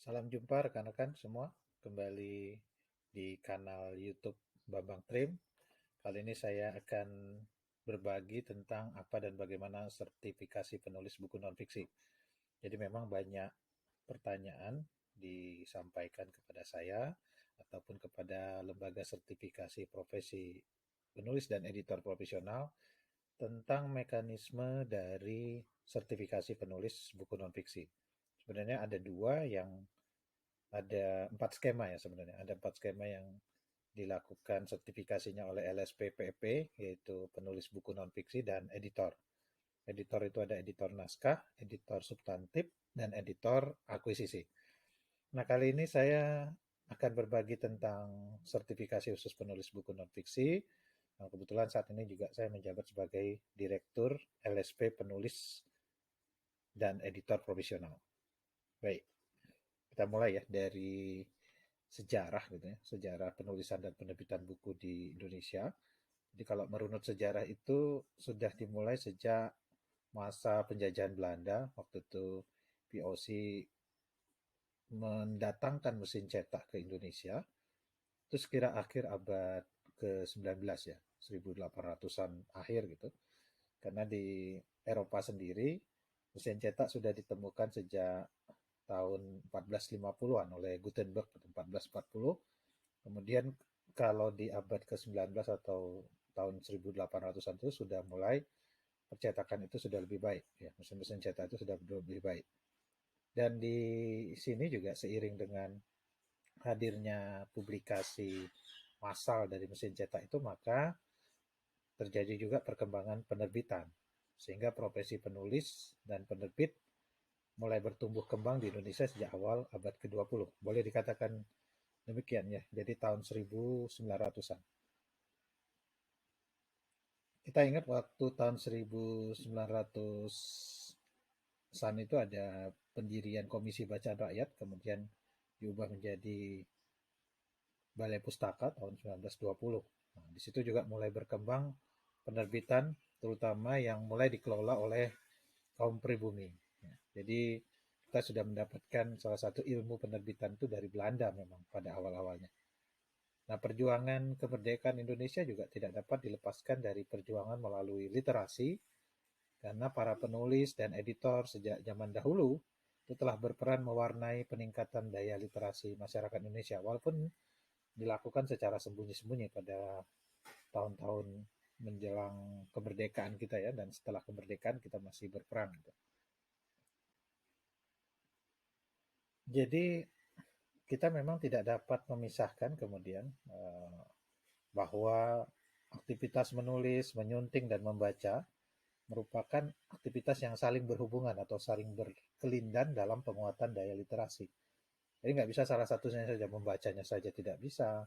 Salam jumpa rekan-rekan semua, kembali di kanal YouTube Bambang Trim. Kali ini saya akan berbagi tentang apa dan bagaimana sertifikasi penulis buku nonfiksi. Jadi memang banyak pertanyaan disampaikan kepada saya ataupun kepada lembaga sertifikasi profesi penulis dan editor profesional tentang mekanisme dari sertifikasi penulis buku nonfiksi. Sebenarnya ada dua yang ada 4 skema ya sebenarnya. Ada 4 skema yang dilakukan sertifikasinya oleh LSPPP, yaitu penulis buku nonfiksi dan editor. Editor itu ada editor naskah, editor substantif, dan editor akuisisi. Nah, kali ini saya akan berbagi tentang sertifikasi khusus penulis buku nonfiksi. Nah, kebetulan saat ini juga saya menjabat sebagai Direktur LSP Penulis dan Editor Profesional. Baik, kita mulai ya dari sejarah gitu ya, sejarah penulisan dan penerbitan buku di Indonesia. Jadi kalau merunut sejarah itu sudah dimulai sejak masa penjajahan Belanda, waktu itu VOC mendatangkan mesin cetak ke Indonesia, itu sekira akhir abad ke-19 ya, 1800-an akhir gitu. Karena di Eropa sendiri, mesin cetak sudah ditemukan sejak tahun 1450-an oleh Gutenberg pada 1440. Kemudian kalau di abad ke-19 atau tahun 1800-an itu sudah mulai percetakan itu sudah lebih baik ya, mesin-mesin cetak itu sudah lebih baik. Dan di sini juga seiring dengan hadirnya publikasi massal dari mesin cetak itu, maka terjadi juga perkembangan penerbitan. Sehingga profesi penulis dan penerbit mulai bertumbuh kembang di Indonesia sejak awal abad ke-20. Boleh dikatakan demikian ya. Jadi tahun 1900-an. Kita ingat waktu tahun 1900-an itu ada pendirian Komisi Bacaan Rakyat, kemudian diubah menjadi Balai Pustaka tahun 1920. Nah, di situ juga mulai berkembang penerbitan, terutama yang mulai dikelola oleh kaum pribumi. Ya, jadi kita sudah mendapatkan salah satu ilmu penerbitan itu dari Belanda memang pada awal-awalnya. Nah, perjuangan kemerdekaan Indonesia juga tidak dapat dilepaskan dari perjuangan melalui literasi, karena para penulis dan editor sejak zaman dahulu itu telah berperan mewarnai peningkatan daya literasi masyarakat Indonesia, walaupun dilakukan secara sembunyi-sembunyi pada tahun-tahun menjelang kemerdekaan kita ya, dan setelah kemerdekaan kita masih berperan gitu. Jadi kita memang tidak dapat memisahkan kemudian bahwa aktivitas menulis, menyunting, dan membaca merupakan aktivitas yang saling berhubungan atau saling berkelindan dalam penguatan daya literasi. Jadi nggak bisa salah satunya saja, membacanya saja tidak bisa.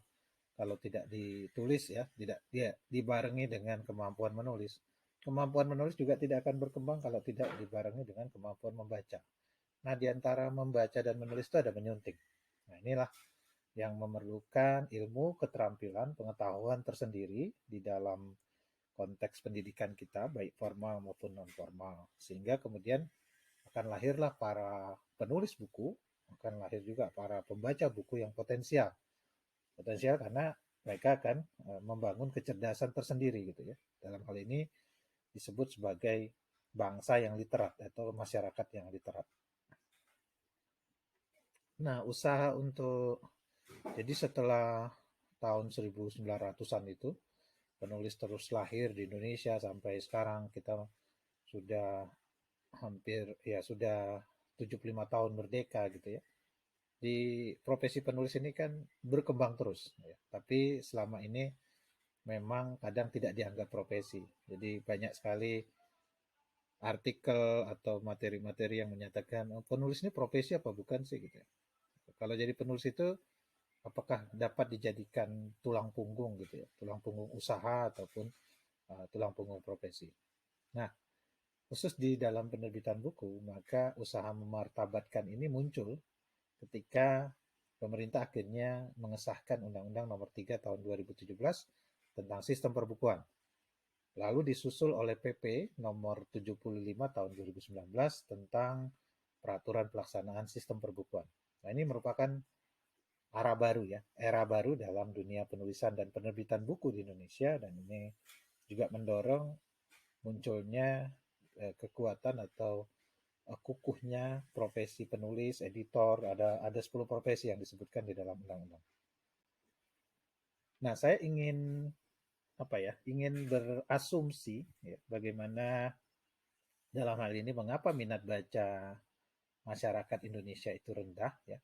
Kalau tidak ditulis ya, tidak dia dibarengi dengan kemampuan menulis. Kemampuan menulis juga tidak akan berkembang kalau tidak dibarengi dengan kemampuan membaca. Nah, di antara membaca dan menulis itu ada menyunting. Nah, inilah yang memerlukan ilmu, keterampilan, pengetahuan tersendiri di dalam konteks pendidikan kita, baik formal maupun non-formal. Sehingga kemudian akan lahirlah para penulis buku, akan lahir juga para pembaca buku yang potensial. Potensial karena mereka akan membangun kecerdasan tersendiri gitu ya. Dalam hal ini disebut sebagai bangsa yang literat atau masyarakat yang literat. Nah, usaha untuk jadi setelah tahun 1900-an itu penulis terus lahir di Indonesia sampai sekarang kita sudah hampir ya sudah 75 tahun merdeka gitu ya. Di profesi penulis ini kan berkembang terus ya. Tapi selama ini memang kadang tidak dianggap profesi. Jadi banyak sekali artikel atau materi-materi yang menyatakan oh, penulis ini profesi apa bukan sih gitu ya. Kalau jadi penulis itu apakah dapat dijadikan tulang punggung gitu ya, tulang punggung usaha ataupun tulang punggung profesi. Nah, khusus di dalam penerbitan buku, maka usaha memartabatkan ini muncul ketika pemerintah akhirnya mengesahkan Undang-Undang Nomor 3 Tahun 2017 tentang sistem perbukuan. Lalu disusul oleh PP Nomor 75 Tahun 2019 tentang peraturan pelaksanaan sistem perbukuan. Nah, ini merupakan era baru dalam dunia penulisan dan penerbitan buku di Indonesia, dan ini juga mendorong munculnya kekuatan atau kukuhnya profesi penulis, editor, ada 10 profesi yang disebutkan di dalam undang-undang. Nah, saya ingin ingin berasumsi ya, bagaimana dalam hal ini mengapa minat baca masyarakat Indonesia itu rendah ya.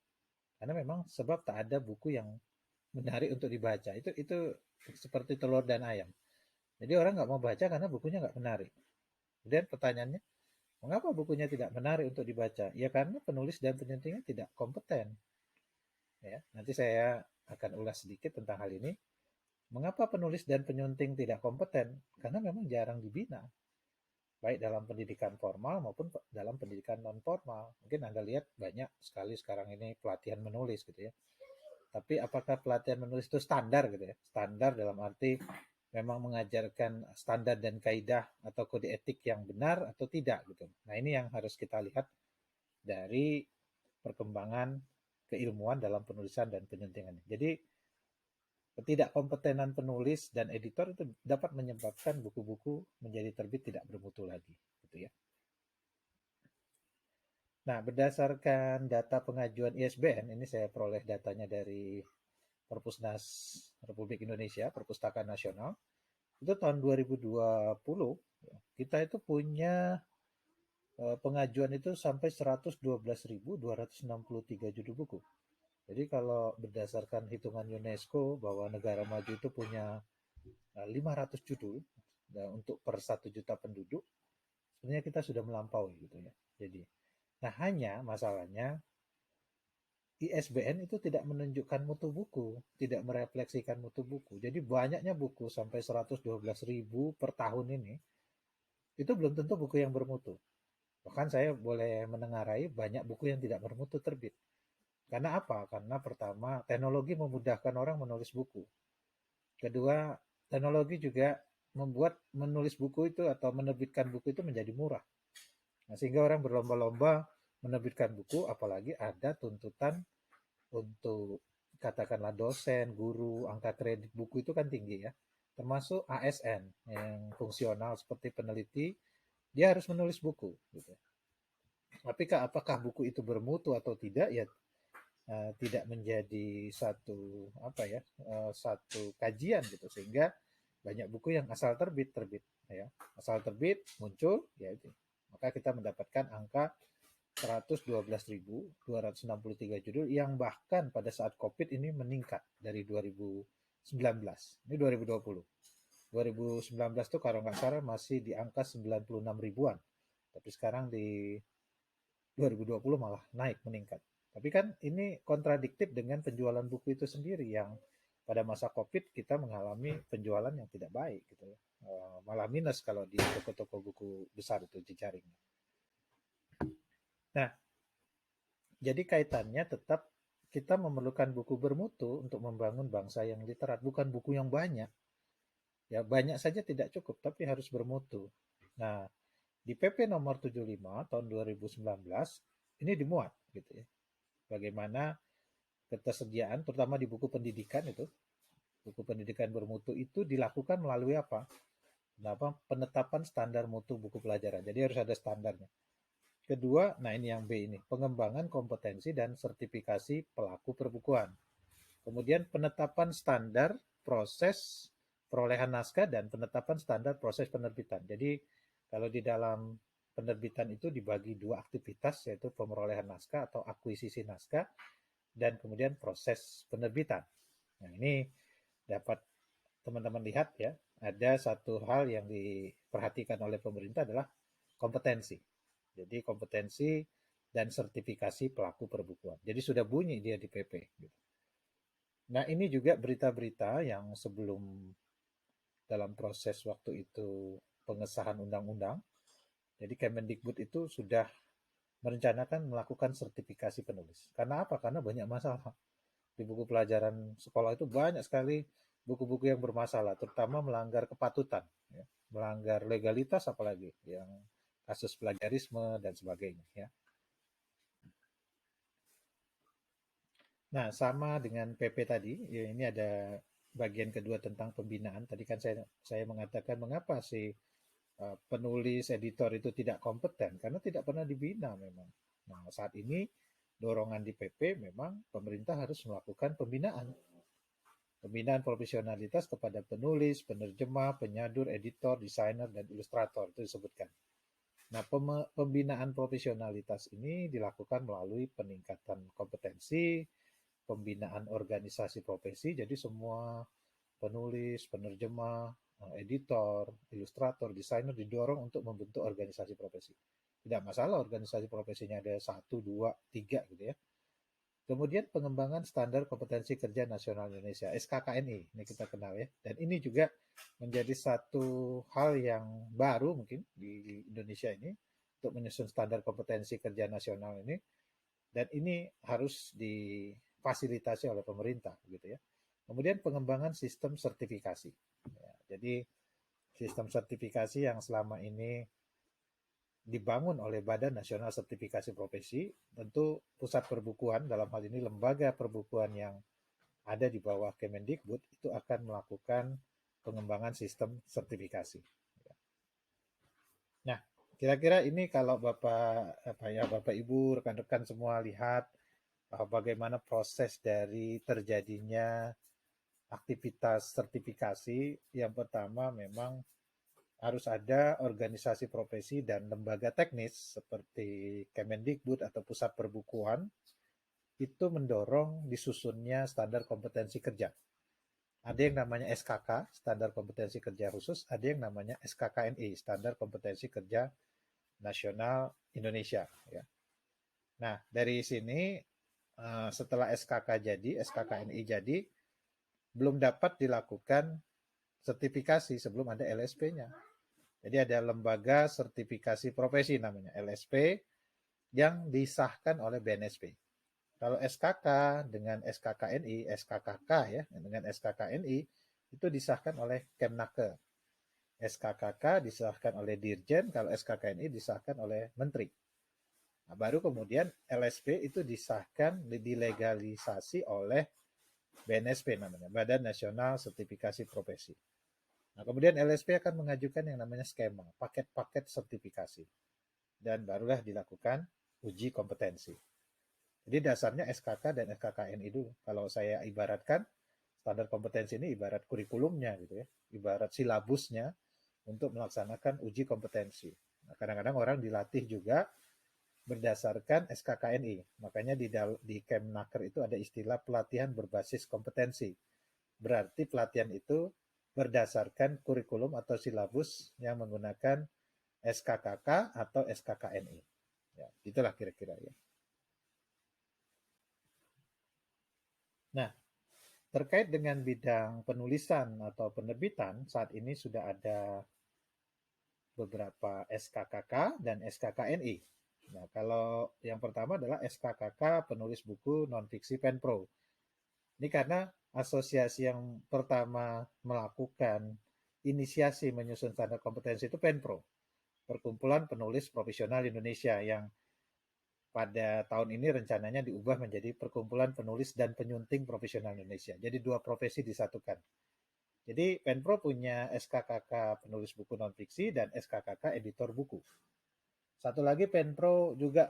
Karena memang sebab tak ada buku yang menarik untuk dibaca. Itu seperti telur dan ayam. Jadi orang nggak mau baca karena bukunya nggak menarik. Kemudian pertanyaannya, mengapa bukunya tidak menarik untuk dibaca? Ya karena penulis dan penyuntingnya tidak kompeten. Ya, nanti saya akan ulas sedikit tentang hal ini. Mengapa penulis dan penyunting tidak kompeten? Karena memang jarang dibina, baik dalam pendidikan formal maupun dalam pendidikan non formal. Mungkin Anda lihat banyak sekali sekarang ini pelatihan menulis gitu ya. Tapi apakah pelatihan menulis itu standar gitu ya? Standar dalam arti memang mengajarkan standar dan kaidah atau kode etik yang benar atau tidak gitu. Nah, ini yang harus kita lihat dari perkembangan keilmuan dalam penulisan dan penyuntingan. Jadi ketidakkompetenan penulis dan editor itu dapat menyebabkan buku-buku menjadi terbit tidak bermutu lagi, gitu ya. Nah, berdasarkan data pengajuan ISBN, ini saya peroleh datanya dari Perpusnas Republik Indonesia, Perpustakaan Nasional, itu tahun 2020 kita itu punya pengajuan itu sampai 112.263 judul buku. Jadi kalau berdasarkan hitungan UNESCO bahwa negara maju itu punya 500 judul untuk per 1 juta penduduk, sebenarnya kita sudah melampaui gitu ya. Jadi, nah hanya masalahnya ISBN itu tidak menunjukkan mutu buku, tidak merefleksikan mutu buku. Jadi banyaknya buku sampai 112.000 per tahun ini, itu belum tentu buku yang bermutu. Bahkan saya boleh menengarai banyak buku yang tidak bermutu terbit. Karena apa? Karena pertama, teknologi memudahkan orang menulis buku. Kedua, teknologi juga membuat menulis buku itu atau menerbitkan buku itu menjadi murah. Nah, sehingga orang berlomba-lomba menerbitkan buku, apalagi ada tuntutan untuk katakanlah dosen, guru, angka kredit buku itu kan tinggi ya. Termasuk ASN yang fungsional seperti peneliti, dia harus menulis buku. Gitu. Tapi apakah buku itu bermutu atau tidak? Ya tidak menjadi satu kajian gitu, sehingga banyak buku yang asal terbit ya, asal terbit muncul ya itu, maka kita mendapatkan angka 112.263 judul yang bahkan pada saat COVID ini meningkat dari 2019. Ini 2020. 2019 tuh kalau nggak salah masih di angka 96 ribuan. Tapi sekarang di 2020 malah naik meningkat. Tapi kan ini kontradiktif dengan penjualan buku itu sendiri yang pada masa COVID kita mengalami penjualan yang tidak baik gitu ya. Malah minus kalau di toko-toko buku besar itu jejaringnya. Nah, jadi kaitannya tetap kita memerlukan buku bermutu untuk membangun bangsa yang literat, bukan buku yang banyak. Ya, banyak saja tidak cukup, tapi harus bermutu. Nah, di PP nomor 75 tahun 2019 ini dimuat gitu ya. Bagaimana ketersediaan terutama di buku pendidikan itu, buku pendidikan bermutu itu dilakukan melalui apa? Penetapan standar mutu buku pelajaran. Jadi harus ada standarnya. Kedua, nah ini yang B ini, pengembangan kompetensi dan sertifikasi pelaku perbukuan. Kemudian penetapan standar proses perolehan naskah dan penetapan standar proses penerbitan. Jadi kalau di dalam penerbitan itu dibagi dua aktivitas, yaitu pemerolehan naskah atau akuisisi naskah dan kemudian proses penerbitan. Nah, ini dapat teman-teman lihat ya, ada satu hal yang diperhatikan oleh pemerintah adalah kompetensi. Jadi kompetensi dan sertifikasi pelaku perbukuan. Jadi sudah bunyi dia di PP. Gitu. Nah, ini juga berita-berita yang sebelum dalam proses waktu itu pengesahan undang-undang. Jadi Kemendikbud itu sudah merencanakan melakukan sertifikasi penulis. Karena apa? Karena banyak masalah. Di buku pelajaran sekolah itu banyak sekali buku-buku yang bermasalah, terutama melanggar kepatutan, ya. Melanggar legalitas apalagi, yang kasus plagiarisme dan sebagainya. Ya. Nah, sama dengan PP tadi, ya ini ada bagian kedua tentang pembinaan. Tadi kan saya mengatakan mengapa sih penulis editor itu tidak kompeten karena tidak pernah dibina memang. Nah, saat ini dorongan di PP memang pemerintah harus melakukan pembinaan. Pembinaan profesionalitas kepada penulis, penerjemah, penyadur, editor, desainer, dan ilustrator itu disebutkan. Nah, pembinaan profesionalitas ini dilakukan melalui peningkatan kompetensi, pembinaan organisasi profesi, jadi semua penulis, penerjemah, editor, ilustrator, desainer didorong untuk membentuk organisasi profesi. Tidak masalah organisasi profesinya ada 1, 2, 3 gitu ya. Kemudian pengembangan standar kompetensi kerja nasional Indonesia, SKKNI, ini kita kenal ya. Dan ini juga menjadi satu hal yang baru mungkin di Indonesia ini untuk menyusun standar kompetensi kerja nasional ini. Dan ini harus difasilitasi oleh pemerintah gitu ya. Kemudian pengembangan sistem sertifikasi. Ya, jadi sistem sertifikasi yang selama ini dibangun oleh Badan Nasional Sertifikasi Profesi, tentu pusat perbukuan, dalam hal ini lembaga perbukuan yang ada di bawah Kemendikbud, itu akan melakukan pengembangan sistem sertifikasi. Nah, kira-kira ini kalau Bapak Ibu, rekan-rekan semua lihat bagaimana proses dari terjadinya aktivitas sertifikasi. Yang pertama memang harus ada organisasi profesi dan lembaga teknis seperti Kemendikbud atau Pusat Perbukuan itu mendorong disusunnya standar kompetensi kerja. Ada yang namanya SKK, Standar Kompetensi Kerja Khusus, ada yang namanya SKKNI, Standar Kompetensi Kerja Nasional Indonesia. Ya. Nah, dari sini setelah SKK jadi, SKKNI jadi, belum dapat dilakukan sertifikasi sebelum ada LSP-nya. Jadi ada lembaga sertifikasi profesi namanya LSP yang disahkan oleh BNSP. Kalau SKK dengan SKKNI, SKKK ya, dengan SKKNI itu disahkan oleh Kemnaker. SKKK disahkan oleh Dirjen, kalau SKKNI disahkan oleh Menteri. Nah, baru kemudian LSP itu disahkan, dilegalisasi oleh BNSP namanya, Badan Nasional Sertifikasi Profesi. Nah, kemudian LSP akan mengajukan yang namanya skema, paket-paket sertifikasi. Dan barulah dilakukan uji kompetensi. Jadi dasarnya SKK dan SKKNI dulu. Kalau saya ibaratkan, standar kompetensi ini ibarat kurikulumnya gitu ya, ibarat silabusnya untuk melaksanakan uji kompetensi. Nah, kadang-kadang orang dilatih juga berdasarkan SKKNI. Makanya di Kemnaker itu ada istilah pelatihan berbasis kompetensi. Berarti pelatihan itu berdasarkan kurikulum atau silabus yang menggunakan SKKK atau SKKNI. Ya, itulah kira-kira ya. Nah, terkait dengan bidang penulisan atau penerbitan, saat ini sudah ada beberapa SKKK dan SKKNI. Nah, kalau yang pertama adalah SKKK penulis buku non-fiksi Penpro. Ini karena asosiasi yang pertama melakukan inisiasi menyusun standar kompetensi itu Penpro, Perkumpulan Penulis Profesional Indonesia, yang pada tahun ini rencananya diubah menjadi Perkumpulan Penulis dan Penyunting Profesional Indonesia. Jadi dua profesi disatukan. Jadi Penpro punya SKKK penulis buku non-fiksi dan SKKK editor buku. Satu lagi Penpro juga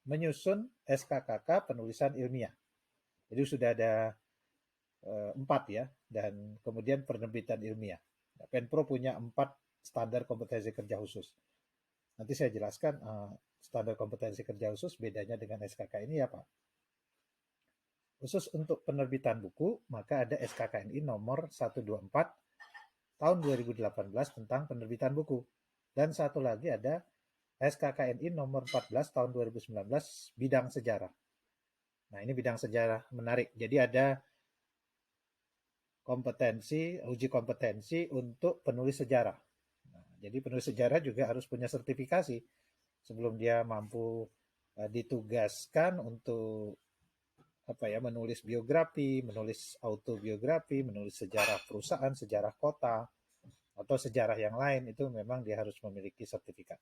menyusun SKKK penulisan ilmiah. Jadi sudah ada 4 ya, dan kemudian penerbitan ilmiah. Nah, Penpro punya 4 standar kompetensi kerja khusus. Nanti saya jelaskan standar kompetensi kerja khusus bedanya dengan SKK ini apa. Khusus untuk penerbitan buku, maka ada SKKNI nomor 124 tahun 2018 tentang penerbitan buku. Dan satu lagi ada SKKNI nomor 14 tahun 2019 bidang sejarah. Nah, ini bidang sejarah menarik. Jadi ada uji kompetensi untuk penulis sejarah. Nah, jadi penulis sejarah juga harus punya sertifikasi sebelum dia mampu ditugaskan untuk menulis biografi, menulis autobiografi, menulis sejarah perusahaan, sejarah kota, atau sejarah yang lain, itu memang dia harus memiliki sertifikat.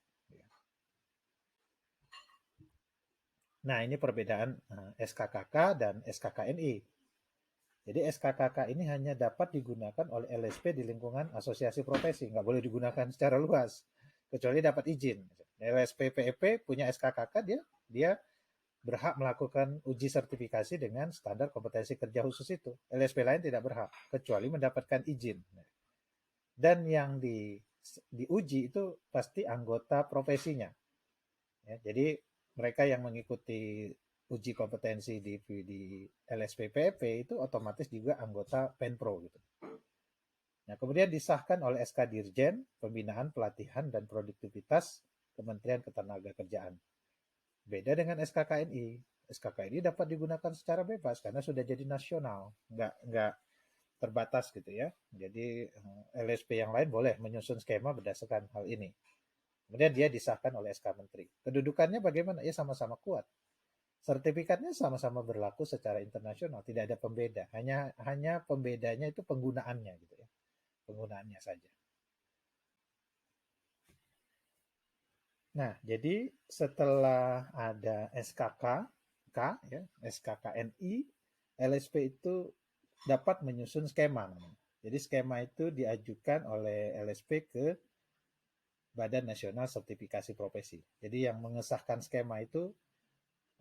Nah, ini perbedaan SKKK dan SKKNI. Jadi SKKK ini hanya dapat digunakan oleh LSP di lingkungan asosiasi profesi, nggak boleh digunakan secara luas, kecuali dapat izin. LSP PEP punya SKKK, dia berhak melakukan uji sertifikasi dengan standar kompetensi kerja khusus itu. LSP lain tidak berhak, kecuali mendapatkan izin. Dan yang diuji itu pasti anggota profesinya. Ya, jadi mereka yang mengikuti uji kompetensi di LSPPP itu otomatis juga anggota Penpro gitu. Nah, kemudian disahkan oleh SK Dirjen Pembinaan Pelatihan dan Produktivitas Kementerian Ketenagakerjaan. Beda dengan SKKNI. SKKNI dapat digunakan secara bebas karena sudah jadi nasional, nggak terbatas gitu ya. Jadi LSP yang lain boleh menyusun skema berdasarkan hal ini. Kemudian dia disahkan oleh SK Menteri. Kedudukannya bagaimana? Ya sama-sama kuat. Sertifikatnya sama-sama berlaku secara internasional, tidak ada pembeda. Hanya pembedanya itu penggunaannya gitu ya. Penggunaannya saja. Nah, jadi setelah ada SKK, ya, SKKNI, LSP itu dapat menyusun skema namanya. Jadi skema itu diajukan oleh LSP ke Badan Nasional Sertifikasi Profesi. Jadi yang mengesahkan skema itu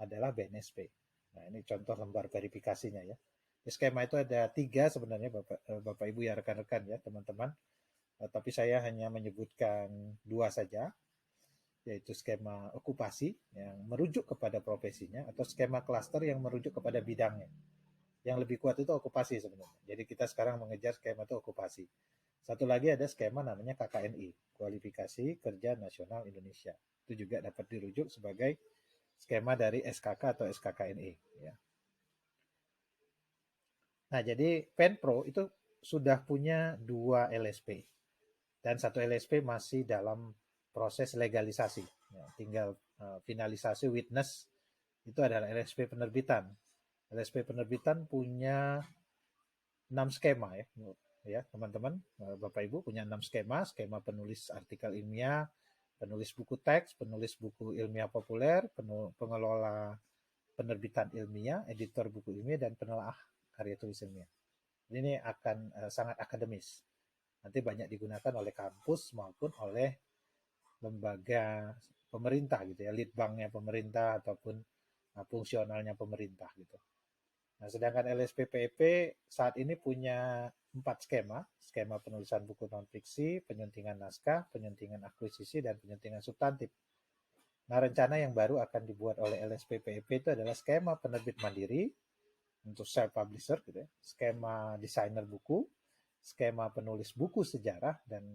adalah BNSP. Nah, ini contoh lembar verifikasinya ya. Di skema itu ada 3 sebenarnya Bapak Ibu ya, rekan-rekan ya, teman-teman. Tapi saya hanya menyebutkan 2 saja, yaitu skema okupasi yang merujuk kepada profesinya atau skema klaster yang merujuk kepada bidangnya. Yang lebih kuat itu okupasi sebenarnya. Jadi kita sekarang mengejar skema itu okupasi. Satu lagi ada skema namanya KKNI, Kualifikasi Kerja Nasional Indonesia. Itu juga dapat dirujuk sebagai skema dari SKK atau SKKNI. Ya. Nah, jadi Penpro itu sudah punya 2 LSP dan 1 LSP masih dalam proses legalisasi. Ya, tinggal finalisasi witness itu adalah LSP penerbitan. LSP penerbitan punya 6 skema ya. Ya, teman-teman, Bapak Ibu punya 6 skema, skema penulis artikel ilmiah, penulis buku teks, penulis buku ilmiah populer, pengelola penerbitan ilmiah, editor buku ilmiah, dan penelaah karya tulis ilmiah. Ini akan sangat akademis. Nanti banyak digunakan oleh kampus maupun oleh lembaga pemerintah gitu ya, lead banknya pemerintah ataupun fungsionalnya pemerintah gitu. Nah, sedangkan LSPPP saat ini punya 4 skema, skema penulisan buku non-fiksi, penyuntingan naskah, penyuntingan akuisisi, dan penyuntingan substantif. Nah, rencana yang baru akan dibuat oleh LSPPP itu adalah skema penerbit mandiri untuk self-publisher, gitu ya, skema desainer buku, skema penulis buku sejarah, dan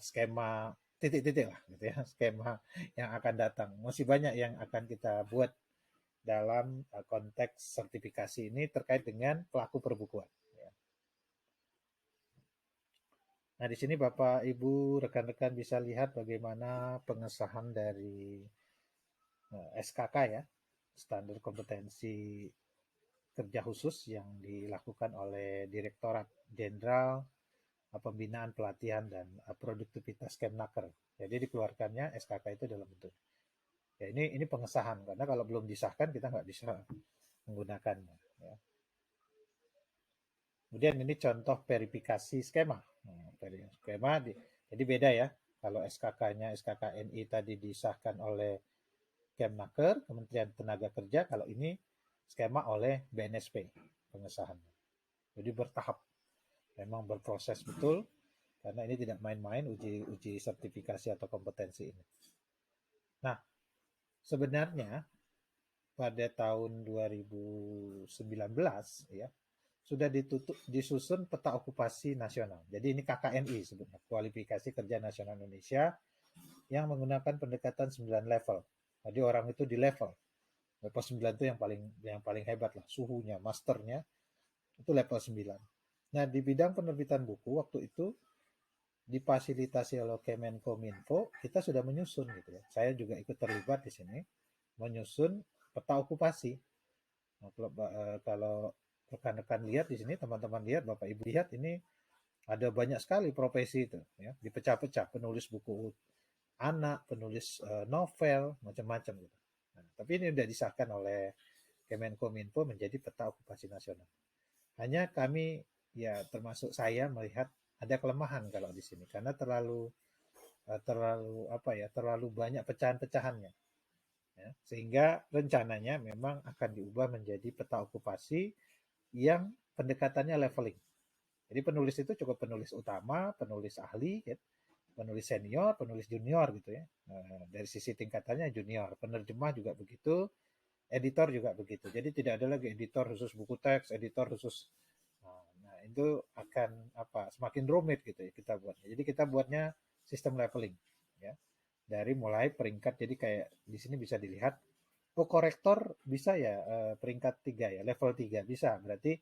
skema titik-titik lah, gitu ya, skema yang akan datang. Masih banyak yang akan kita buat dalam konteks sertifikasi ini terkait dengan pelaku perbukuan. Ya. Nah, di sini Bapak, Ibu, rekan-rekan bisa lihat bagaimana pengesahan dari SKK ya, standar kompetensi kerja khusus yang dilakukan oleh Direktorat Jenderal Pembinaan Pelatihan dan Produktivitas Kemnaker. Jadi dikeluarkannya SKK itu dalam bentuk. Ya, ini pengesahan karena kalau belum disahkan kita nggak bisa menggunakannya. Ya. Kemudian ini contoh verifikasi skema. Nah, skema jadi beda ya. Kalau SKK-nya SKKNI tadi disahkan oleh Kemnaker, Kementerian Tenaga Kerja. Kalau ini skema oleh BNSP pengesahannya. Jadi bertahap, memang berproses betul karena ini tidak main-main uji sertifikasi atau kompetensi ini. Nah, sebenarnya pada tahun 2019 ya sudah disusun peta okupasi nasional. Jadi ini KKNI sebenarnya, Kualifikasi Kerja Nasional Indonesia, yang menggunakan pendekatan 9 level. Jadi orang itu di level. Level 9 itu yang paling hebat lah, suhunya, masternya itu level 9. Nah, di bidang penerbitan buku waktu itu difasilitasi oleh Kemenkominfo, kita sudah menyusun gitu ya. Saya juga ikut terlibat di sini menyusun peta okupasi. Nah, kalau rekan-rekan lihat di sini, teman-teman lihat, Bapak Ibu lihat, ini ada banyak sekali profesi itu ya, dipecah-pecah, penulis buku anak, penulis novel, macam-macam gitu. Nah, tapi ini sudah disahkan oleh Kemenkominfo menjadi peta okupasi nasional. Hanya kami, ya termasuk saya, melihat ada kelemahan kalau di sini karena terlalu banyak pecahan-pecahannya, ya. Sehingga rencananya memang akan diubah menjadi peta okupasi yang pendekatannya leveling. Jadi penulis itu cukup penulis utama, penulis ahli, ya, penulis senior, penulis junior gitu ya. Nah, dari sisi tingkatannya junior, penerjemah juga begitu, editor juga begitu. Jadi tidak ada lagi editor khusus buku teks, editor khusus. Nah, itu akan semakin rumit gitu ya kita buatnya. Jadi kita buatnya sistem leveling, ya. Dari mulai peringkat, jadi kayak di sini bisa dilihat, oh korektor bisa ya, peringkat 3 ya, level 3 bisa. Berarti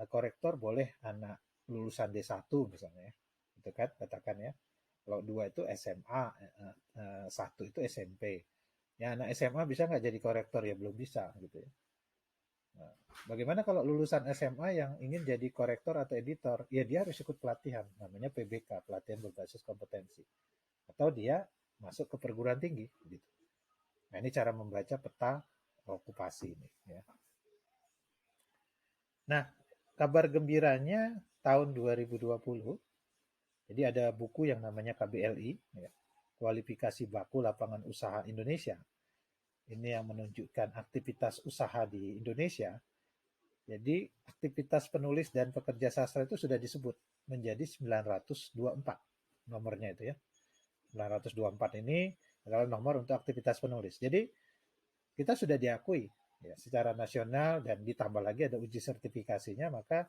korektor boleh anak lulusan D1 misalnya ya. Itu kan katakan ya. Kalau 2 itu SMA, 1 itu SMP. Ya anak SMA bisa nggak jadi korektor? Ya belum bisa gitu ya. Nah, bagaimana kalau lulusan SMA yang ingin jadi korektor atau editor? Ya dia harus ikut pelatihan, namanya PBK, pelatihan berbasis kompetensi. Atau dia masuk ke perguruan tinggi gitu. Nah, ini cara membaca peta okupasi ini ya. Nah, kabar gembiranya tahun 2020, jadi ada buku yang namanya KBLI, ya, Kualifikasi Baku Lapangan Usaha Indonesia. Ini yang menunjukkan aktivitas usaha di Indonesia. Jadi aktivitas penulis dan pekerja sastra itu sudah disebut menjadi 924 nomornya itu ya. 924 ini adalah nomor untuk aktivitas penulis. Jadi kita sudah diakui ya, secara nasional, dan ditambah lagi ada uji sertifikasinya, maka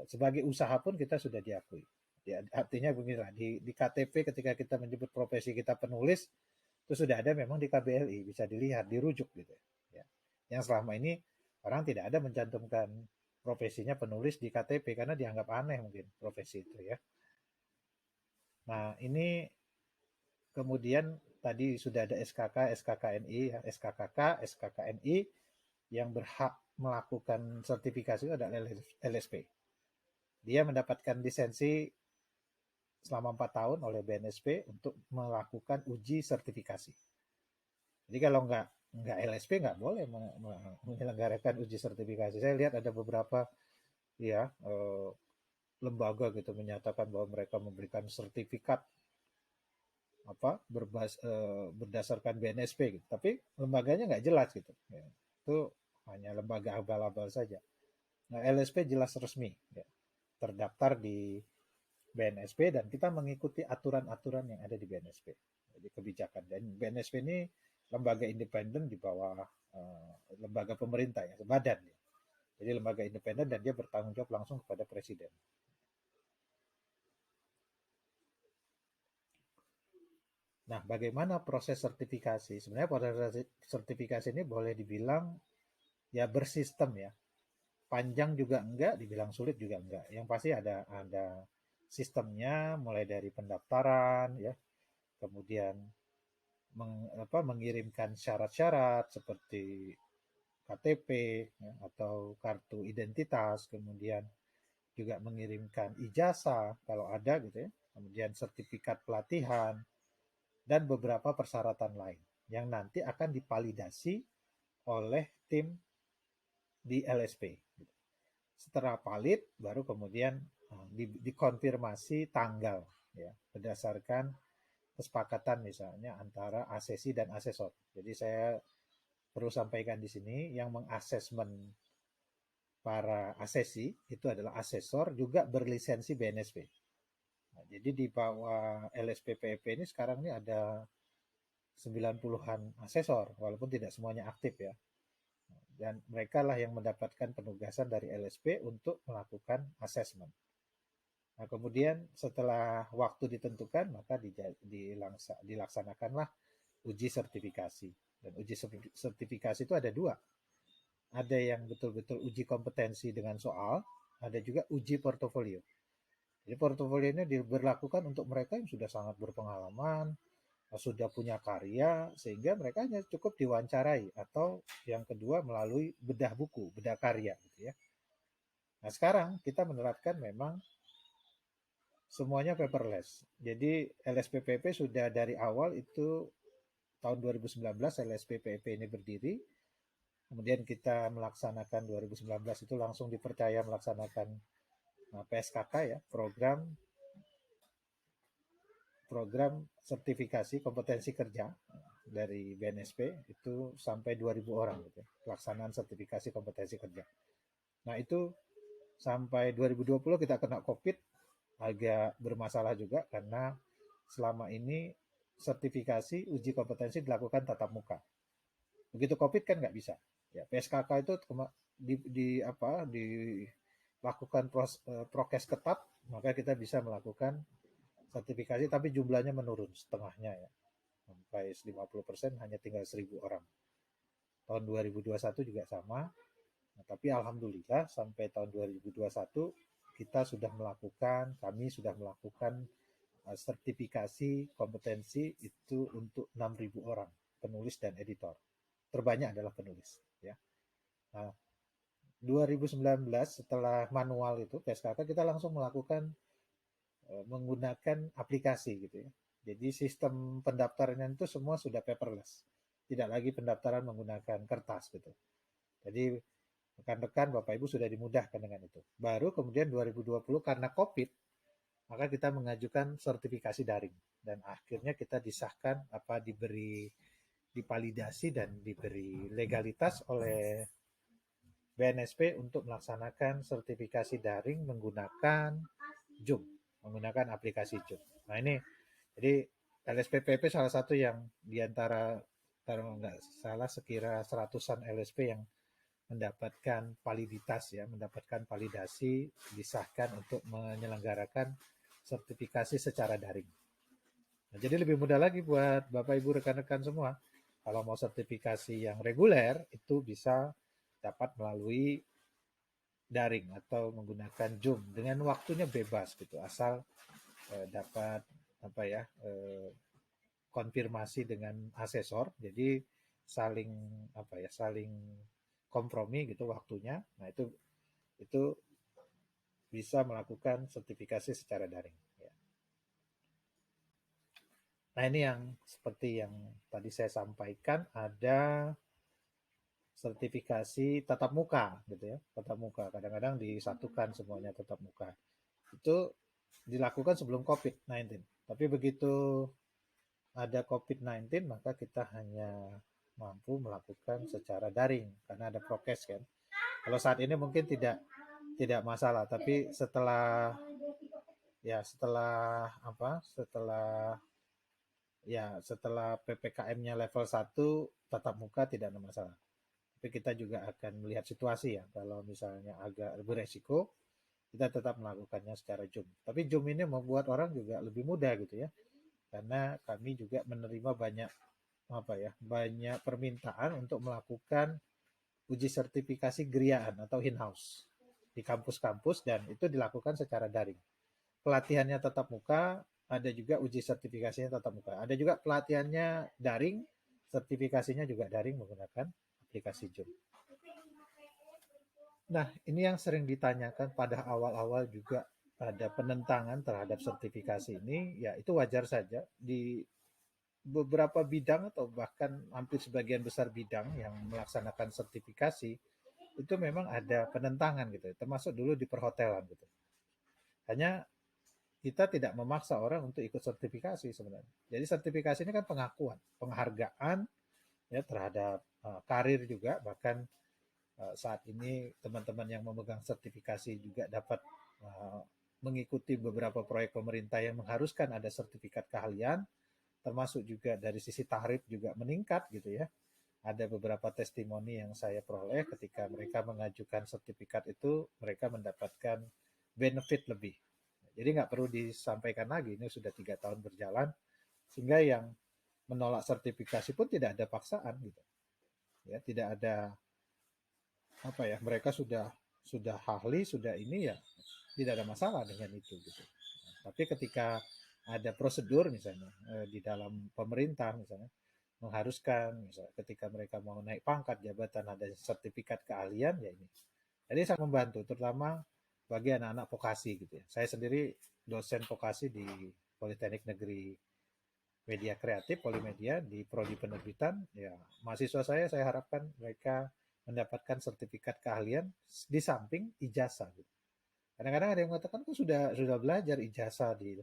sebagai usaha pun kita sudah diakui. Ya, artinya beginilah, di KTP ketika kita menyebut profesi kita penulis, itu sudah ada memang di KBLI, bisa dilihat, dirujuk gitu ya. Yang selama ini orang tidak ada mencantumkan profesinya penulis di KTP karena dianggap aneh mungkin profesi itu ya. Nah, ini kemudian tadi sudah ada SKK, SKKNI, SKKK, SKKNI yang berhak melakukan sertifikasi itu adalah LSP. Dia mendapatkan lisensi selama 4 tahun oleh BNSP untuk melakukan uji sertifikasi. Jadi kalau nggak LSP nggak boleh menyelenggarakan uji sertifikasi. Saya lihat ada beberapa ya lembaga gitu menyatakan bahwa mereka memberikan sertifikat berdasarkan BNSP gitu. Tapi lembaganya nggak jelas gitu. Ya, itu hanya lembaga abal-abal saja. Nah, LSP jelas resmi, ya, terdaftar di BNSP, dan kita mengikuti aturan-aturan yang ada di BNSP. Jadi kebijakan, dan BNSP ini lembaga independen di bawah lembaga pemerintah ya, badan ya. Jadi lembaga independen dan dia bertanggung jawab langsung kepada presiden. Nah, bagaimana proses sertifikasi? Sebenarnya proses sertifikasi ini boleh dibilang ya bersistem ya. Panjang juga enggak, dibilang sulit juga enggak. Yang pasti ada sistemnya, mulai dari pendaftaran ya, kemudian mengirimkan syarat-syarat seperti KTP ya, atau kartu identitas, kemudian juga mengirimkan ijazah kalau ada gitu ya, kemudian sertifikat pelatihan, dan beberapa persyaratan lain yang nanti akan divalidasi oleh tim di LSP. Setelah valid, baru kemudian dikonfirmasi tanggal ya, berdasarkan kesepakatan misalnya antara asesi dan asesor. Jadi saya perlu sampaikan di sini, yang mengasesmen para asesi itu adalah asesor juga berlisensi BNSP. Nah, jadi di bawah LSPPP ini sekarang ini ada 90-an asesor, walaupun tidak semuanya aktif ya. Dan mereka lah yang mendapatkan penugasan dari LSP untuk melakukan asesmen. Nah, kemudian setelah waktu ditentukan, maka dilaksanakanlah uji sertifikasi. Dan uji sertifikasi itu ada dua. Ada yang betul-betul uji kompetensi dengan soal, ada juga uji portofolio. Jadi portofolio ini diberlakukan untuk mereka yang sudah sangat berpengalaman, sudah punya karya, sehingga mereka hanya cukup diwawancarai, atau yang kedua melalui bedah buku, bedah karya gitu ya. Nah, sekarang kita menerapkan memang semuanya paperless. Jadi LSPPP sudah dari awal itu tahun 2019 LSPPP ini berdiri, kemudian kita melaksanakan 2019 itu langsung dipercaya melaksanakan PSKK ya, program sertifikasi kompetensi kerja dari BNSP itu sampai 2.000 orang gitu ya, pelaksanaan sertifikasi kompetensi kerja. Nah itu sampai 2020 kita kena COVID, agak bermasalah juga karena selama ini sertifikasi uji kompetensi dilakukan tatap muka. Begitu COVID kan nggak bisa. Ya, PSKK itu dilakukan prokes ketat, maka kita bisa melakukan sertifikasi, tapi jumlahnya menurun setengahnya ya, sampai 50%, hanya tinggal 1.000 orang. Tahun 2021 juga sama, nah, tapi alhamdulillah sampai tahun 2021 kami sudah melakukan sertifikasi kompetensi itu untuk 6.000 orang, penulis dan editor. Terbanyak adalah penulis. Ya. Nah, 2019 setelah manual itu PSKK kita langsung melakukan menggunakan aplikasi gitu ya. Jadi sistem pendaftaran itu semua sudah paperless, tidak lagi pendaftaran menggunakan kertas gitu. Jadi rekan-rekan Bapak Ibu sudah dimudahkan dengan itu. Baru kemudian 2020 karena COVID, maka kita mengajukan sertifikasi daring dan akhirnya kita disahkan dipalidasi dan diberi legalitas oleh BNSP untuk melaksanakan sertifikasi daring menggunakan Zoom, menggunakan aplikasi Zoom. Nah ini, jadi LSPPP salah satu yang diantara kalau nggak salah sekira seratusan LSP yang mendapatkan validitas ya, mendapatkan validasi disahkan untuk menyelenggarakan sertifikasi secara daring. Nah, jadi lebih mudah lagi buat Bapak Ibu rekan-rekan semua. Kalau mau sertifikasi yang reguler itu bisa dapat melalui daring atau menggunakan Zoom dengan waktunya bebas gitu, asal dapat konfirmasi dengan asesor, jadi saling kompromi gitu waktunya. Nah itu bisa melakukan sertifikasi secara daring. Ya. Nah ini yang seperti yang tadi saya sampaikan, ada sertifikasi tatap muka gitu ya, tatap muka kadang-kadang disatukan semuanya tatap muka. Itu dilakukan sebelum COVID-19. Tapi begitu ada COVID-19 maka kita hanya mampu melakukan secara daring karena ada prokes kan. Kalau saat ini mungkin tidak masalah, tapi setelah PPKM-nya level 1 tatap muka tidak ada masalah. Tapi kita juga akan melihat situasi ya. Kalau misalnya agak beresiko, kita tetap melakukannya secara Zoom. Tapi Zoom ini membuat orang juga lebih mudah gitu ya. Karena kami juga menerima banyak permintaan untuk melakukan uji sertifikasi geriaan atau in-house di kampus-kampus, dan itu dilakukan secara daring. Pelatihannya tatap muka, ada juga uji sertifikasinya tatap muka. Ada juga pelatihannya daring, sertifikasinya juga daring menggunakan aplikasi Zoom. Nah, ini yang sering ditanyakan pada awal-awal juga ada penentangan terhadap sertifikasi ini, ya itu wajar saja. Di beberapa bidang atau bahkan hampir sebagian besar bidang yang melaksanakan sertifikasi, itu memang ada penentangan gitu, termasuk dulu di perhotelan gitu. Hanya kita tidak memaksa orang untuk ikut sertifikasi sebenarnya. Jadi sertifikasi ini kan pengakuan, penghargaan ya terhadap karir juga. Bahkan saat ini teman-teman yang memegang sertifikasi juga dapat mengikuti beberapa proyek pemerintah yang mengharuskan ada sertifikat keahlian, termasuk juga dari sisi tarif juga meningkat gitu ya. Ada beberapa testimoni yang saya peroleh ketika mereka mengajukan sertifikat itu, mereka mendapatkan benefit lebih. Jadi nggak perlu disampaikan lagi, ini sudah 3 tahun berjalan, sehingga yang menolak sertifikasi pun tidak ada paksaan gitu. Ya, tidak ada mereka sudah ahli, sudah ini ya, tidak ada masalah dengan itu gitu. Tapi ketika ada prosedur misalnya di dalam pemerintah misalnya mengharuskan, misalnya ketika mereka mau naik pangkat jabatan ada sertifikat keahlian ya ini. Jadi sangat membantu terutama bagi anak-anak vokasi gitu ya. Saya sendiri dosen vokasi di Politeknik Negeri media kreatif, polimedia di prodi penerbitan. Ya, mahasiswa saya harapkan mereka mendapatkan sertifikat keahlian di samping ijazah. Gitu. Kadang-kadang ada yang mengatakan kok sudah belajar ijazah di,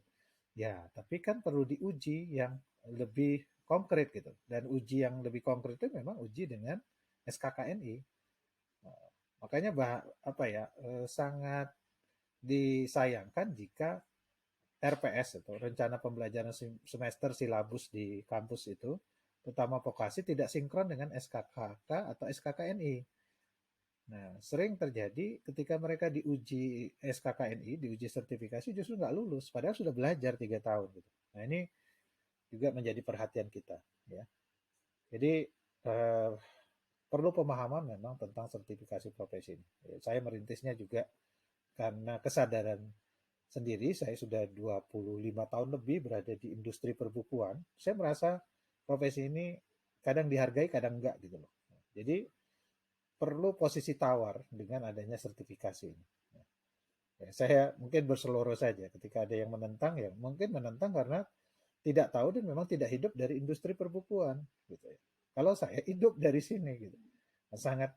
ya, tapi kan perlu diuji yang lebih konkret gitu. Dan uji yang lebih konkret itu memang uji dengan SKKNI. Makanya apa ya, sangat disayangkan jika RPS itu rencana pembelajaran semester silabus di kampus itu, terutama vokasi tidak sinkron dengan SKKK atau SKKNI. Nah, sering terjadi ketika mereka diuji SKKNI, diuji sertifikasi justru nggak lulus, padahal sudah belajar 3 tahun gitu. Nah, ini juga menjadi perhatian kita, ya. Jadi perlu pemahaman memang tentang sertifikasi profesi ini. Saya merintisnya juga karena kesadaran sendiri, saya sudah 25 tahun lebih berada di industri perbukuan. Saya merasa profesi ini kadang dihargai, kadang enggak gitu loh. Jadi perlu posisi tawar dengan adanya sertifikasi ini. Ya, saya mungkin berseloroh saja ketika ada yang menentang, ya mungkin menentang karena tidak tahu dan memang tidak hidup dari industri perbukuan gitu ya. Kalau saya hidup dari sini gitu. Sangat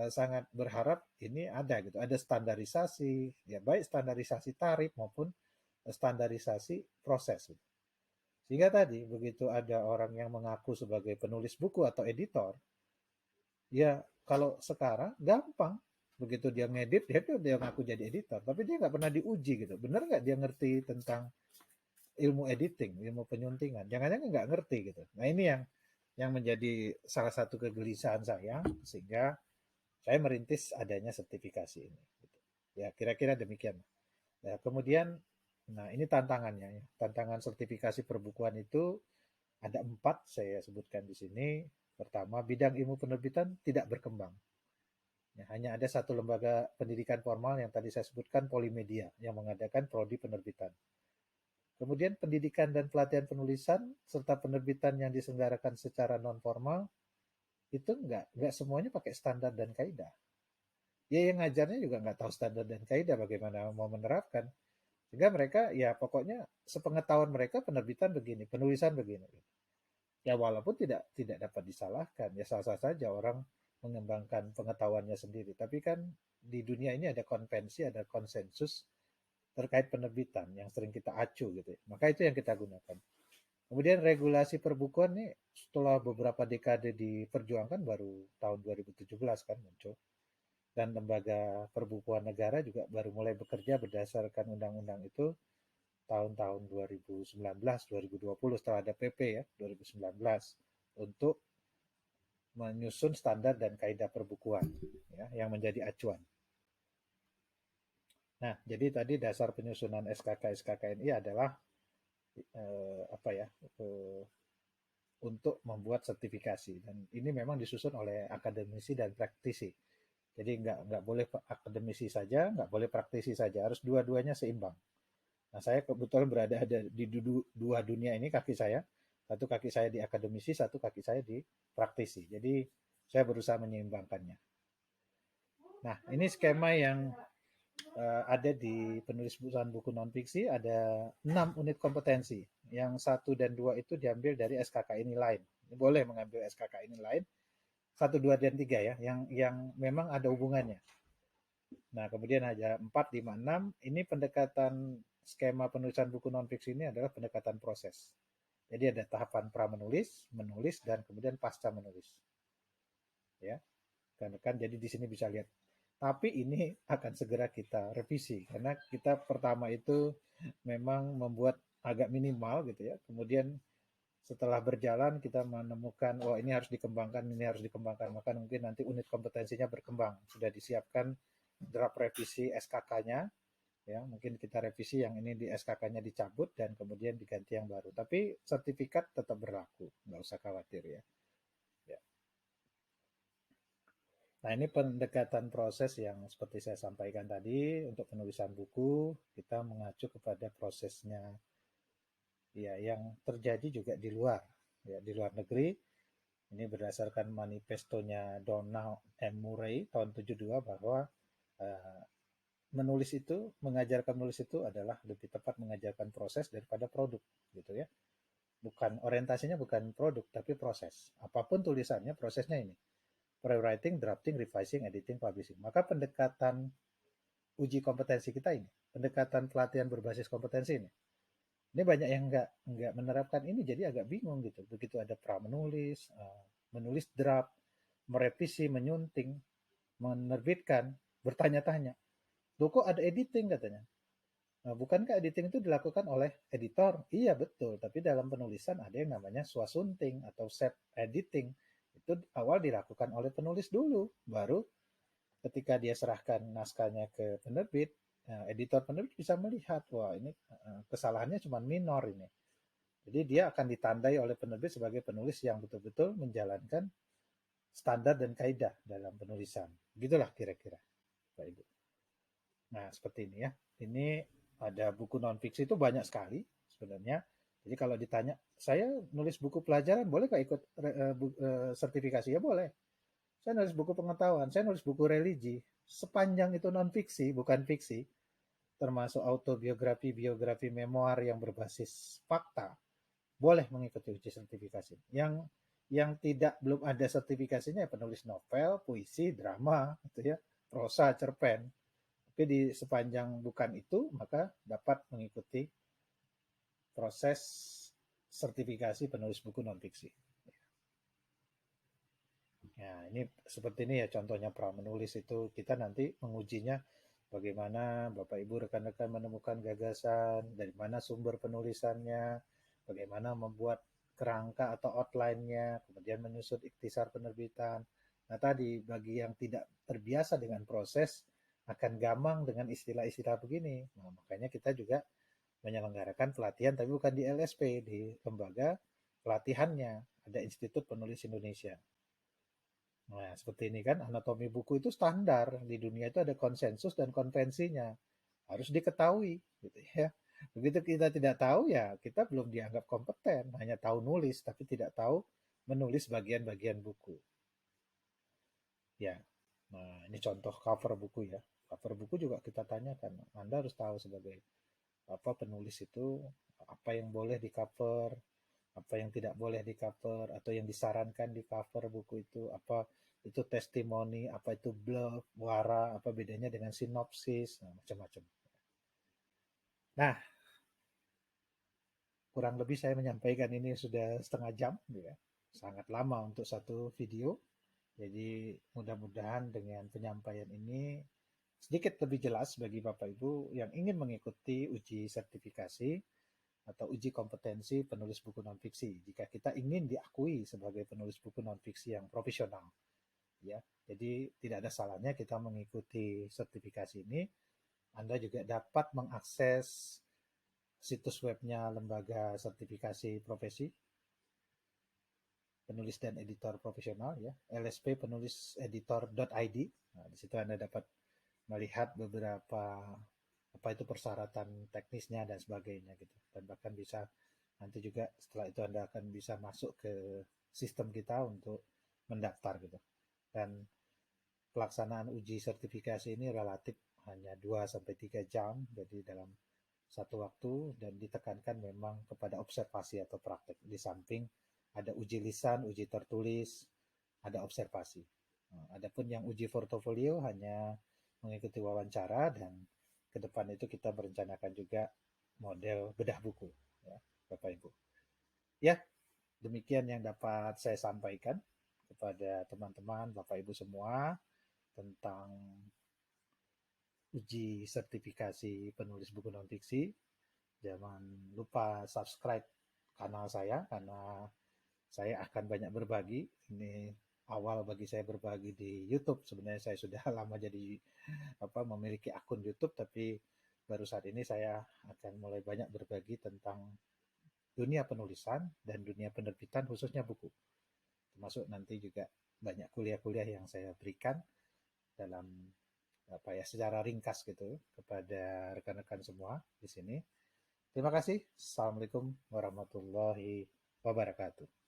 sangat berharap ini ada gitu, ada standarisasi, ya baik standarisasi tarif maupun standarisasi proses. Gitu. Sehingga tadi begitu ada orang yang mengaku sebagai penulis buku atau editor, ya kalau sekarang gampang. Begitu dia ngedit, dia ngaku jadi editor, tapi dia nggak pernah diuji gitu. Benar nggak dia ngerti tentang ilmu editing, ilmu penyuntingan? Jangan-jangan nggak ngerti gitu. Nah ini yang menjadi salah satu kegelisahan saya, sehingga saya merintis adanya sertifikasi ini. Gitu. Ya kira-kira demikian. Ya, kemudian, nah ini tantangannya ya. Tantangan sertifikasi perbukuan itu ada 4 saya sebutkan di sini. Pertama, bidang ilmu penerbitan tidak berkembang. Ya, hanya ada satu lembaga pendidikan formal yang tadi saya sebutkan, Polimedia, yang mengadakan prodi penerbitan. Kemudian pendidikan dan pelatihan penulisan serta penerbitan yang diselenggarakan secara non formal itu nggak semuanya pakai standar dan kaidah. Ya yang ngajarnya juga nggak tahu standar dan kaidah bagaimana mau menerapkan. Sehingga mereka ya pokoknya sepengetahuan mereka penerbitan begini, penulisan begini. Ya walaupun tidak dapat disalahkan, ya sah-sah saja orang mengembangkan pengetahuannya sendiri. Tapi kan di dunia ini ada konvensi, ada konsensus terkait penerbitan yang sering kita acu gitu ya. Maka itu yang kita gunakan. Kemudian regulasi perbukuan nih setelah beberapa dekade diperjuangkan baru tahun 2017 kan muncul. Dan lembaga perbukuan negara juga baru mulai bekerja berdasarkan undang-undang itu tahun-tahun 2019, 2020 setelah ada PP ya, 2019 untuk menyusun standar dan kaidah perbukuan ya, yang menjadi acuan. Nah, jadi tadi dasar penyusunan SKK SKKNI adalah apa ya, untuk membuat sertifikasi dan ini memang disusun oleh akademisi dan praktisi. Jadi nggak boleh akademisi saja, nggak boleh praktisi saja, harus dua-duanya seimbang. Nah, saya kebetulan berada di dua dunia ini kaki saya. Satu kaki saya di akademisi, satu kaki saya di praktisi. Jadi saya berusaha menyeimbangkannya. Nah, ini skema yang ada di penulis buku non-fiksi, ada 6 unit kompetensi. Yang 1 dan 2 itu diambil dari SKK ini lain. Boleh mengambil SKK ini lain. 1, 2, dan 3 ya, yang memang ada hubungannya. Nah, kemudian ada 4, 5, 6. Ini pendekatan skema penulisan buku non-fiksi ini adalah pendekatan proses. Jadi ada tahapan pra menulis, menulis, dan kemudian pasca menulis. Ya, kan jadi di sini bisa lihat. Tapi ini akan segera kita revisi karena kita pertama itu memang membuat agak minimal gitu ya. Kemudian setelah berjalan kita menemukan oh ini harus dikembangkan, ini harus dikembangkan. Maka mungkin nanti unit kompetensinya berkembang. Sudah disiapkan draft revisi SKK-nya ya, mungkin kita revisi yang ini di SKK-nya dicabut dan kemudian diganti yang baru. Tapi sertifikat tetap berlaku, nggak usah khawatir ya. Ya. Nah, ini pendekatan proses yang seperti saya sampaikan tadi, untuk penulisan buku, kita mengacu kepada prosesnya ya yang terjadi juga di luar, ya di luar negeri. Ini berdasarkan manifestonya Donald M. Murray tahun 72 bahwa uh, menulis itu, mengajarkan menulis itu adalah lebih tepat mengajarkan proses daripada produk, gitu ya. bukan orientasinya bukan produk tapi proses. Apapun tulisannya, prosesnya ini. Pre-writing, drafting, revising, editing, publishing. Maka pendekatan uji kompetensi kita ini, pendekatan pelatihan berbasis kompetensi ini. Ini banyak yang nggak menerapkan ini, jadi agak bingung gitu. Begitu ada pra menulis, menulis draft, merevisi, menyunting, menerbitkan, bertanya-tanya. Loh kok ada editing katanya? Nah, bukankah editing itu dilakukan oleh editor? Iya betul, tapi dalam penulisan ada yang namanya swasunting atau set editing. Itu awal dilakukan oleh penulis dulu, baru ketika dia serahkan naskahnya ke penerbit, editor penerbit bisa melihat, wah ini kesalahannya cuma minor ini. Jadi dia akan ditandai oleh penerbit sebagai penulis yang betul-betul menjalankan standar dan kaidah dalam penulisan. Gitulah kira-kira, Pak Ibu. Nah, seperti ini ya. Ini ada buku non-fiksi itu banyak sekali sebenarnya. Jadi kalau ditanya, saya nulis buku pelajaran, boleh nggak ikut sertifikasi? Ya boleh. Saya nulis buku pengetahuan, saya nulis buku religi. Sepanjang itu non-fiksi, bukan fiksi, termasuk autobiografi, biografi, memoir yang berbasis fakta, boleh mengikuti uji sertifikasi. Yang tidak belum ada sertifikasinya ya penulis novel, puisi, drama, gitu ya, prosa, cerpen. Tapi di sepanjang bukan itu, maka dapat mengikuti proses sertifikasi penulis buku non-fiksi. Ya, ini seperti ini ya contohnya pra menulis itu kita nanti mengujinya bagaimana Bapak Ibu rekan-rekan menemukan gagasan, dari mana sumber penulisannya, bagaimana membuat kerangka atau outline-nya, kemudian menyusun ikhtisar penerbitan. Nah tadi bagi yang tidak terbiasa dengan proses akan gamang dengan istilah-istilah begini. Nah, makanya kita juga menyelenggarakan pelatihan tapi bukan di LSP, di lembaga pelatihannya, ada Institut Penulis Indonesia. Nah, seperti ini kan anatomi buku itu standar di dunia itu ada konsensus dan konvensinya. Harus diketahui gitu ya. Begitu kita tidak tahu ya kita belum dianggap kompeten, hanya tahu nulis tapi tidak tahu menulis bagian-bagian buku. Ya. Nah, ini contoh cover buku ya. Cover buku juga kita tanyakan. Anda harus tahu sebagai apa penulis itu apa yang boleh di cover, apa yang tidak boleh di cover atau yang disarankan di cover buku itu apa itu testimoni, apa itu blurb, wara, apa bedanya dengan sinopsis, nah, macam-macam. Nah, kurang lebih saya menyampaikan ini sudah setengah jam, ya. Sangat lama untuk satu video. Jadi mudah-mudahan dengan penyampaian ini sedikit lebih jelas bagi Bapak Ibu yang ingin mengikuti uji sertifikasi atau uji kompetensi penulis buku non-fiksi. Jika kita ingin diakui sebagai penulis buku non-fiksi yang profesional, ya. Jadi tidak ada salahnya kita mengikuti sertifikasi ini. Anda juga dapat mengakses situs webnya lembaga sertifikasi profesi penulis dan editor profesional ya, lsppenuliseditor.id. Nah, di situ Anda dapat melihat beberapa apa itu persyaratan teknisnya dan sebagainya gitu. Dan bahkan bisa nanti juga setelah itu Anda akan bisa masuk ke sistem kita untuk mendaftar gitu. Dan pelaksanaan uji sertifikasi ini relatif hanya 2-3 jam, jadi dalam satu waktu dan ditekankan memang kepada observasi atau praktek. Di samping ada uji lisan, uji tertulis, ada observasi. Nah, adapun yang uji portofolio hanya mengikuti wawancara dan ke depan itu kita merencanakan juga model bedah buku, ya, Bapak Ibu. Ya, demikian yang dapat saya sampaikan kepada teman-teman, Bapak Ibu semua tentang uji sertifikasi penulis buku non-fiksi. Jangan lupa subscribe kanal saya karena saya akan banyak berbagi. Ini awal bagi saya berbagi di YouTube. Sebenarnya saya sudah lama jadi memiliki akun YouTube, tapi baru saat ini saya akan mulai banyak berbagi tentang dunia penulisan dan dunia penerbitan khususnya buku. Termasuk nanti juga banyak kuliah-kuliah yang saya berikan dalam secara ringkas gitu kepada rekan-rekan semua di sini. Terima kasih. Assalamualaikum warahmatullahi wabarakatuh.